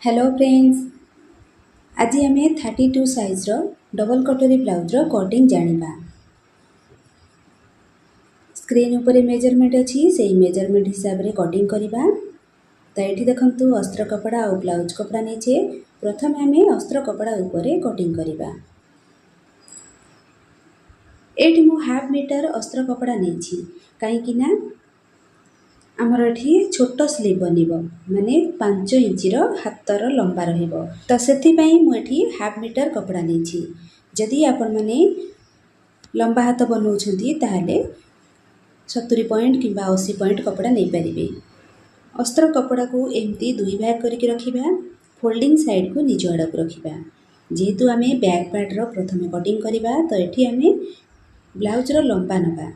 Hello friends, आज आम 32 size double कटोरी ब्लाउजर कटिंग जानिबा। स्क्रीन उपरे मेजरमेंट अच्छी से मेजरमेंट हिसाब से कटिंग करवा। तो ये देखंतु अस्त्र कपड़ा और ब्लाउज कपड़ा नहीं। प्रथम आम अस्त्र कपड़ा उपरे कटिंग करवा। ये मु हाफ मीटर अस्त्र कपड़ा नहीं कहीं आमर एठी छोट स्लीव बनब माने 5 इंच हाथर लंबा रहिबो। तो सेथिपाई मुझे हाफ मीटर कपड़ा नहीं। जदि आपण मैंने लंबा हाथ बनाऊँगी ताहले 70 पॉइंट कि 80 पॉइंट कपड़ा नहीं पारे। अस्त्र कपड़ा को एमती दुई भाग करके रखिबा। फोल्डिंग साइड को निज आड़ को रखिबा। जेहेतु आम बैक पार्टर प्रथम कटिंग करवा तो ये आम ब्लाउजर लंबा नवा।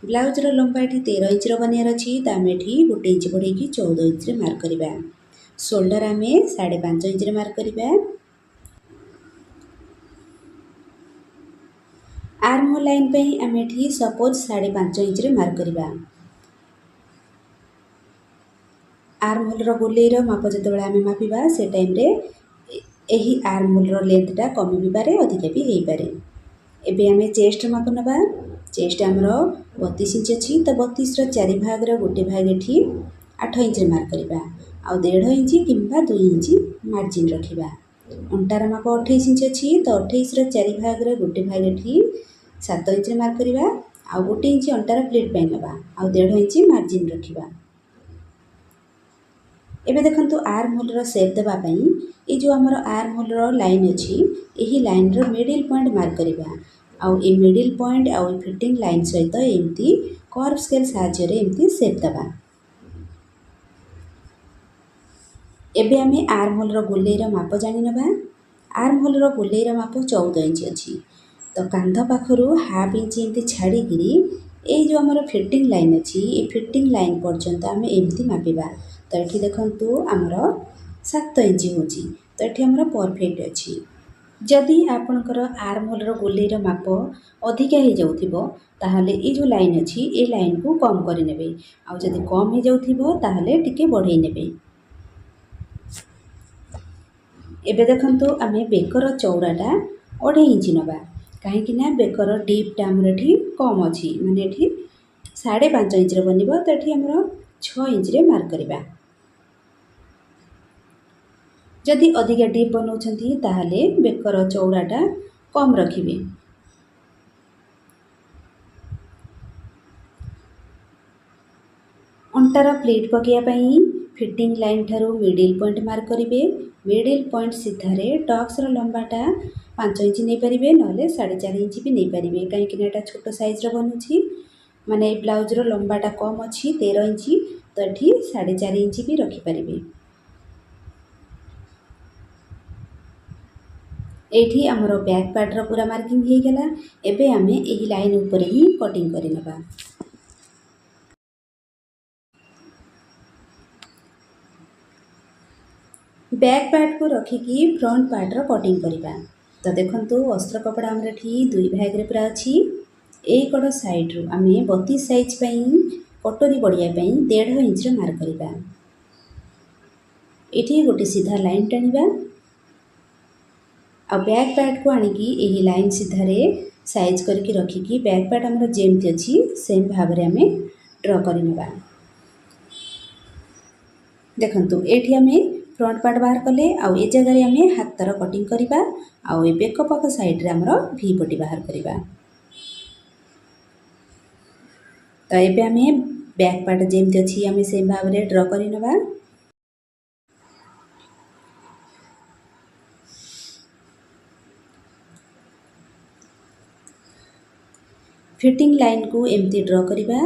ब्लाउजर लंबा ये 13 इंच बनार अच्छी तो आम ये 1 इंच बढ़े 14 इंच मार्क करवा। शोल्डर आम 5.5 इंच मार्क करवा। आर्म होल लाइन पे आम ये सपोज 5.5 इंच मार्क करवा। आर्म होल गोलेर माप जो आम मापिबा से टाइम रे यही आर्म होल लेंथटा कमी भी पारे अधिक भी हो पारे। एबे आम चेस्ट माप नवा। चेस्ट आमर 32 इंच अच्छी तो 32 4 भाग गोटे भाग ये 8 इंच मार्क करवा। आउ 1.5 इंच कि 2 इंच मार्जिन रखा। अंटार माप 28 इंच अच्छी तो 28 4 भाग गोटे भाग ये 7 इंच मार्क करवा। आउ 1 इंच अंटार प्लेट पे नवा। आउ 1.5 इंच मार्जिन रखा। एबे देखंतु आर्म होल सेप देवाई ये जो आमर आर्म होल लाइन अच्छी यही लाइन रो मिडिल पॉइंट मार्क करवा। आउ ए मिडिल पॉइंट आउ फिटिंग लाइन सहित एमती कर्व स्केल साहाय्य एमती सेप देवा। एबे आम आर्म होल गोलेर माप जानी नवा। आर्म होल गोलेर माप 14 इंच अच्छी तो कांध पाखरु हाफ इंच एमती छाड़ीकी ये जो आमर फिटिंग लाइन अच्छी ये फिटिंग लाइन पर्यंत आम एमती मापिबा। तो ये देखंतु आमर 7 इंच होची तो ये आमर परफेक्ट अच्छी। जदि आपणकर आर्म होल गोलेर माप अधिका हो जाउथिबो ताहले ये जो लाइन अच्छी ये लाइन को कम करने। आउ जदि कम हो जाउथिबो ताहले टिके बढ़ाई नेबे। एबे देखंतु आमे बेकर चौड़ाटा 2.5 इंच नवा कहीं बेकर डीपटा आमर एठी कम अच्छी माने एठी 5.5 इंच बनब तो ये आमर 6 इंच मार्क करवा। जदि अधिका डीप बनाउछंती ताहले बेकर चौड़ाटा कम रखिबे। अंटार प्लेट पकाइबापी फिटिंग लाइन ठारू मिडिल पॉइंट मार्क करेंगे। मिडिल पॉइंट सीधारे टक्सर लंबाटा 5 इंच नहीं पारे ना 4.5 इंच भी नहीं पारे कहीं छोट साइज बनूची माने ब्लाउजर लंबाटा कम अच्छी 13 इंच तो ये 4.5 इंच भी रखिपारे। एठी आमर बैक पार्टर पूरा मार्किंग हो गला। एबे आमे एही लाइन ऊपर ही कटिंग करनबा। बैक पार्ट को रखिकी फ्रंट पार्टर कटिंग करवा। तो देखंतु अस्त्र कपड़ा आमर एठी दुई भाग रे पूरा अच्छी। ए कड़ साइड रू आमे 32 साइज पई कटोरी बढ़िया पई 1.5 इंच मार्क करवा। एठी गोटे सीधा लाइन टाणिबा। आ बैक पार्ट को आनिकी यही लाइन सीधारे साइज करके रखिकी बैक पार्ट आमर जेमती अच्छी सेम भाव में आम ड्र करनबा। देखंतु एठी आम फ्रंट पार्ट बाहर कले आउ ए जगह आम हाथर कटिंग करवा। आउ ए बेक पाख साइड रे आमर भी पट्टी बाहर करवा। तो एबे आम बैक पार्ट जेमती अच्छी आम सेम भाव में ड्र करनबा। फिटिंग लाइन को एमती ड्र करवा।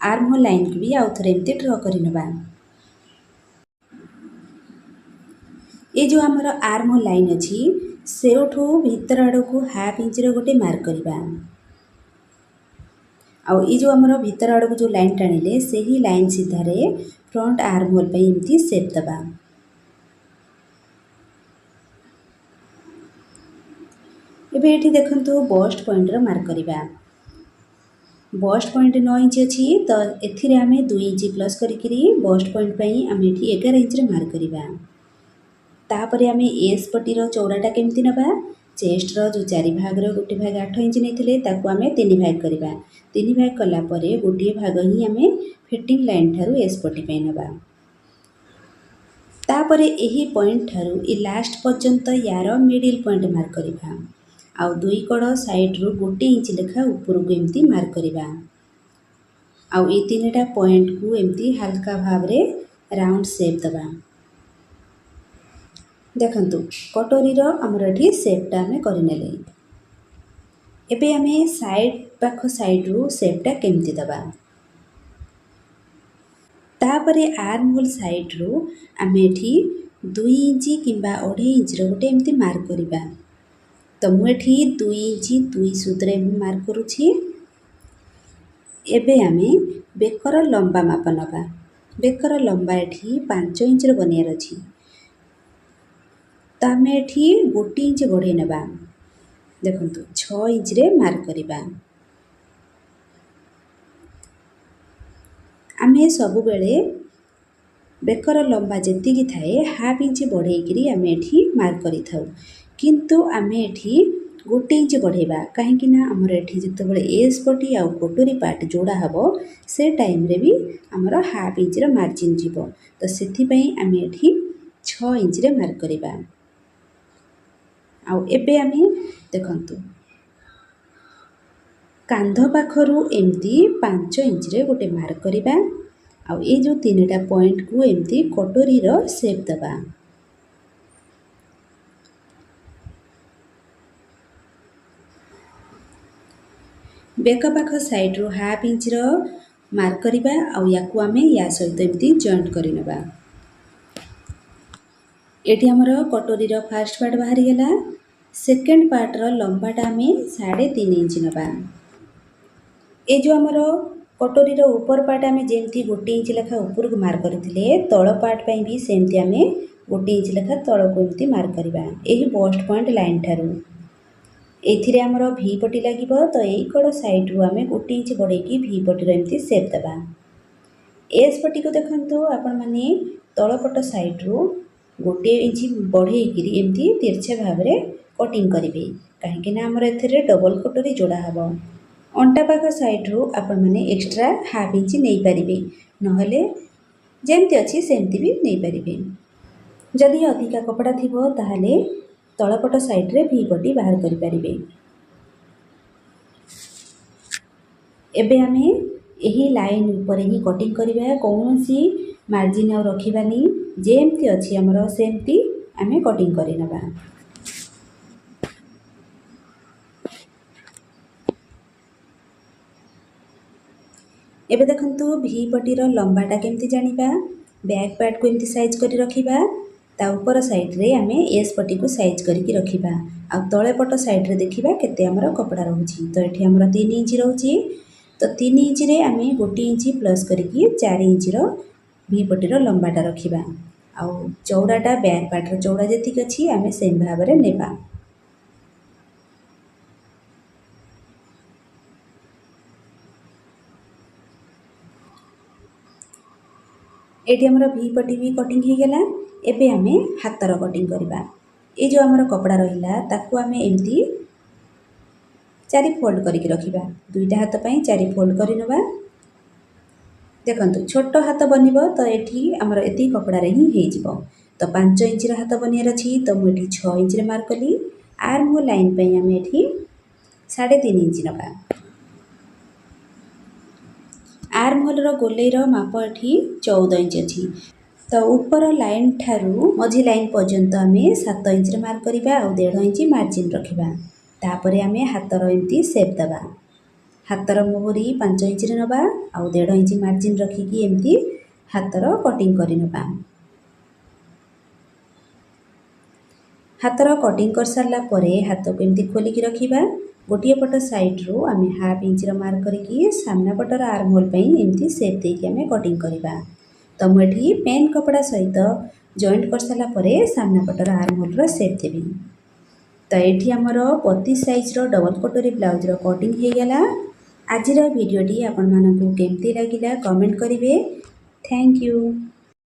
आर्म होल लाइन को भी आउ थरे एमती ड्र करनबा। ये जो आमर आर्म होल लाइन अच्छी सेठू भीतर आड़ को हाफ इंच गोटे मार्क करवा। आउ ये जो आमर भीतर आड़ को जो लाइन टाणिले से ही लाइन सीधारे फ्रंट आर्म होल पे एमती सेप दबा। एबे एठी देखंतु बस्ट पॉइंट रो मार्क करवा। बस्ट पॉइंट 9 इंच अच्छी तो एथिरे आमे 2 इंच प्लस करी बस्ट पॉइंट पे आम ये 11 इंच मार्क करवा। तापरे आमे एस पटीर चौड़ाटा केमती नबा चेस्टर जो 4 भागर गोटे भाग 8 इंच नहीं ताकू आमे 3 भाग करवा 3 भाग कला परे गोटे भाग ही आमे फिटिंग लाइन ठारू एस पटी पे नबा तापरे एही पॉइंट ठारू ए लास्ट पर्यंत यार मिडिल पॉइंट मार्क करवा आउ दुई कड़ साइड रु गोटे इंच लेखा ऊपर को एमती मार्क करवा आउ ए तीनटा पॉइंट को एमती हल्का भाव रे राउंड शेप दबा देखंतु कटोरीर आमर एठी शेपटा आमे करिनेले एबे आमे साइड पाख साइड रु शेपटा केमती दबा तापरे आर्म होल साइड रु आमे एठी 2 इंच किंबा 2.5 इंच रो गोटे एमती मार्क करबा तो मु एठी 2 इंच 2 सूत्रे मार्क करूछि एबे आमे बेकर लंबा माप नबा बेकर लंबा एठी 5 इंच रो बनियार अछि तो आमे एठी 1 इंच बढ़े नबा देखंतु 6 इंच रे मार्क करबा आमे सब बेले बेकर लंबा जेतिकी थाए हाफ इंच बढ़ेइकरी आमे एठी मार्क करि थाउ किंतु आमे एठी 1 इंच बढ़ेबा काहेकि ना हमर एठी जते बेले एस पटी आ कटोरी पार्ट जोड़ा हबो से टाइम रे भी हमर हाफ इंच रो मार्जिन जीवो तो सेथि पई आमे एठी 6 इंच रे मार्क करबा आउ एबे आमे देखंतु कांध पाखरु एमती 5 इंच रे गोटे मार्क करबा आउ ए जो तीनटा पॉइंट को एमती कटोरी रो शेप दबा बेक पाख साइड रो हाफ इंच रो मार्क करबा आउ याकू आमे या सहित एमती जॉइंट करिनबा एठी हमर कटोरी रो फर्स्ट पार्ट बाहरी गेला सेकंड पार्ट रो लंबाटा आमे 3.5 इंच नबा ए जो हमर कटोरी रो ऊपर पार्ट आमे जेमती 1 इंच लेखा ऊपर को मार्क करथिले तळ पार्ट पई भी सेमती आमे 1 इंच लेखा तळ को एमती मार्क करबा एही बस्ट पॉइंट लाइन ठारू एथिरे हमर भी पटी लागिबो तो एई कड़ साइड रु आमे 1 इंच बढ़े की भी पटी रो एमती शेप दबा एस पटी को देखंतु आपण माने तळ पट साइड रु 1 इंच बढ़ेइकरी एमती तिरछे भाव रे कटिंग करिवे काहेकि ना हमर एथिरे डबल कटोरी जोड़ा हबो अंटा पाख साइड रु आपण माने एक्स्ट्रा हाफ इंच नै परिबे नहले जेमती अछि सेमती भी नै परिबे जदि अधिका कपड़ा थिबो ताहाले तळपट साइड रे भी पटी बाहर करि परिबे एबे आमे एही लाइन ऊपर ही कटिंग करिबा कोनोसी मार्जिन आ रखिबानी जेमती अछि हमर सेमती आमे कटिंग करिनबा एबे देखंतु भी पटीर लंबाटा केमती जानिबा बैक पार्ट को एमती साइज करी रखिबा ता ऊपर साइड रे आमे एस पटी को साइज करिकी रखिबा आ तळे पट साइड रे देखिबा केते हमर कपड़ा रहउची तो एठी हमर 3 इंच रहउची तो 3 इंच रे आमे 1 इंच प्लस करिकी 4 इंच रो भी पटीर लंबाटा रखिबा आ चौड़ाटा बैक पार्ट रो चौड़ा जेतिक अछि आमे सेम भाव रे नेबा एठी हमर भी पटी भी कटिंग हे गेला एबे आमे हातर कटिंग करबा ए जो हमर कपड़ा रहिला ताकू आमे एमती 4 फोल्ड करिक रखिबा दुईटा हाथ पई 4 फोल्ड करिनबा देखंतु छोटो हाथ बनिबो तो एठी हमर एती कपड़ा रे ही हे जिवो तो 5 इंच रा हाथ बनियार अछि तो मु एठी 6 इंच रे मार्क कली आर्म होल लाइन पई आमे एठी 3.5 इंच नबा आर्म होल रो गोले रो माप एठी 14 इंच अछि तो ऊपर लाइन ठारू मझी लाइन पर्यंत आमे 7 इंच रे मार्क करिबा आ 1.5 इंच मार्जिन रखिबा तापरे आमे हातर एमती शेप दबा हातर मोहरी 5 इंच रे नबा आ 1.5 इंच मार्जिन रखिकी एमती हातर कटिंग करि नबा हातर कटिंग कर सारला परे हाथ को एमती खोलिकी रखिबा गोटिए पट साइड रो आमे हाफ इंच रो मार्क करिकी सामना पटर आर्म होल पई एमती शेप देकी आमे कटिंग करिबा तो मुठी पेन कपड़ा सहित जॉइंट कर सारला परे सामना पटर आर्म होल रो शेप देबी तो एठी हमर 32 साइज रो डबल कटोरी ब्लाउज रो कटिंग हे गेला आजिर वीडियोटी आपण मानकु केमती लागिला कमेंट करिवे थैंक यू।